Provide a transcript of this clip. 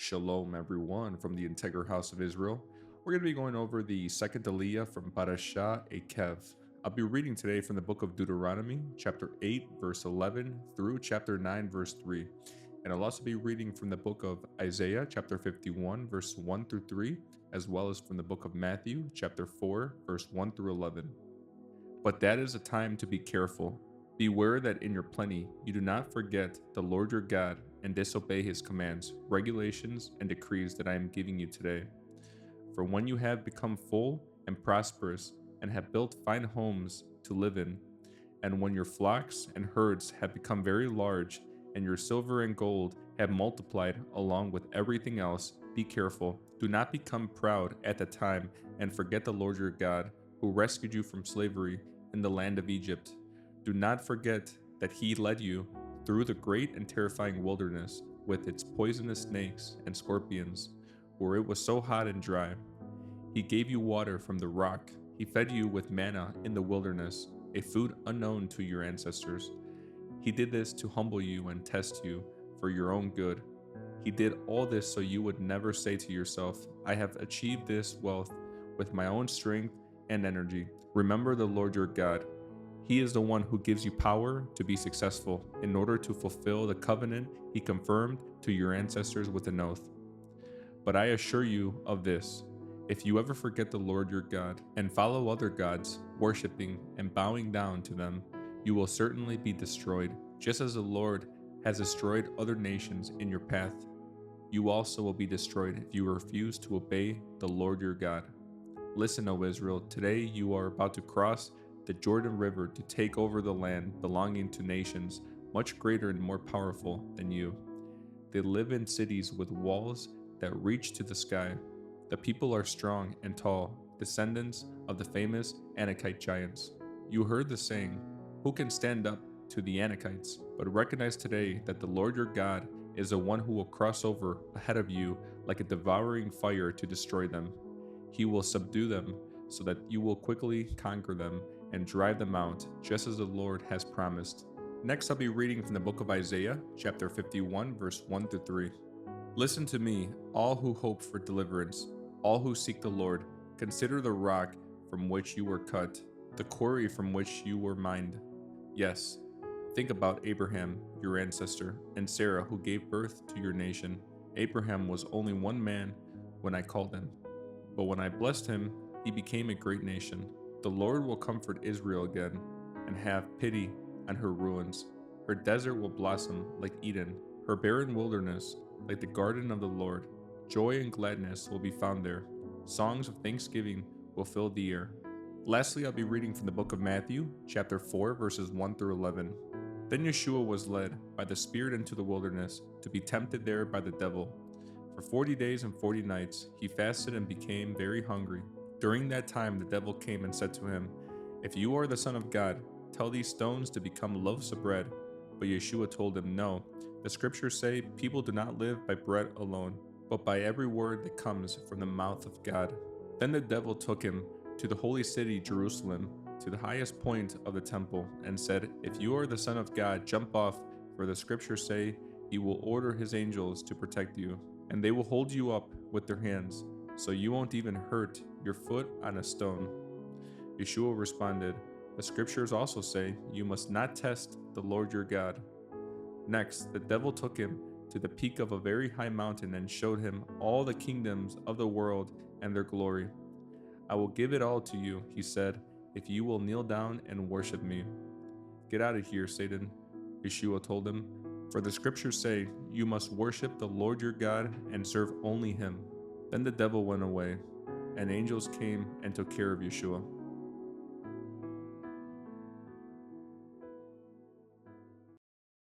Shalom, everyone, from the Integral House of Israel. We're going to be going over the second Aliyah from Parashah, Eikev. I'll be reading today from the book of Deuteronomy, chapter 8, verse 11, through chapter 9, verse 3. And I'll also be reading from the book of Isaiah, chapter 51, verse 1 through 3, as well as from the book of Matthew, chapter 4, verse 1 through 11. But that is a time to be careful. Beware that in your plenty you do not forget the Lord your God and disobey his commands, regulations, and decrees that I am giving you today. For when you have become full and prosperous and have built fine homes to live in, and when your flocks and herds have become very large, and your silver and gold have multiplied along with everything else, be careful. Do not become proud at the time and forget the Lord your God, who rescued you from slavery in the land of Egypt. Do not forget that he led you through the great and terrifying wilderness with its poisonous snakes and scorpions, where it was so hot and dry. He gave you water from the rock. He fed you with manna in the wilderness, a food unknown to your ancestors. He did this to humble you and test you for your own good. He did all this so you would never say to yourself, I have achieved this wealth with my own strength and energy. Remember the Lord your God. He is the one who gives you power to be successful in order to fulfill the covenant he confirmed to your ancestors with an oath. But I assure you of this, if you ever forget the Lord your God and follow other gods, worshiping and bowing down to them, you will certainly be destroyed, just as the Lord has destroyed other nations in your path. You also will be destroyed if you refuse to obey the Lord your God. Listen, O Israel, today you are about to cross the Jordan River to take over the land belonging to nations much greater and more powerful than you. They live in cities with walls that reach to the sky. The people are strong and tall, descendants of the famous Anakite giants. You heard the saying, who can stand up to the Anakites? But recognize today that the Lord your God is the one who will cross over ahead of you like a devouring fire to destroy them. He will subdue them so that you will quickly conquer them and drive them out, just as the Lord has promised. Next, I'll be reading from the book of Isaiah, chapter 51, verse 1 through 3. Listen to me, all who hope for deliverance, all who seek the Lord. Consider the rock from which you were cut, the quarry from which you were mined. Yes, think about Abraham, your ancestor, and Sarah, who gave birth to your nation. Abraham was only one man when I called him, but when I blessed him, he became a great nation. The Lord will comfort Israel again and have pity on her ruins. Her desert will blossom like Eden, her barren wilderness like the garden of the Lord. Joy and gladness will be found there. Songs of thanksgiving will fill the air. Lastly, I'll be reading from the book of Matthew, chapter 4, verses 1 through 11. Then Yeshua was led by the Spirit into the wilderness to be tempted there by the devil. For 40 days and 40 nights he fasted and became very hungry. During that time the devil came and said to him, If you are the Son of God, tell these stones to become loaves of bread. But Yeshua told him, No, the scriptures say people do not live by bread alone, but by every word that comes from the mouth of God. Then the devil took him to the holy city Jerusalem, to the highest point of the temple, and said, If you are the Son of God, jump off, for the scriptures say he will order his angels to protect you, and they will hold you up with their hands, so you won't even hurt your foot on a stone. Yeshua responded, The scriptures also say, You must not test the Lord your God. Next, the devil took him to the peak of a very high mountain and showed him all the kingdoms of the world and their glory. I will give it all to you, he said, if you will kneel down and worship me. Get out of here, Satan, Yeshua told him, for the scriptures say, You must worship the Lord your God and serve only him. Then the devil went away, and angels came and took care of Yeshua.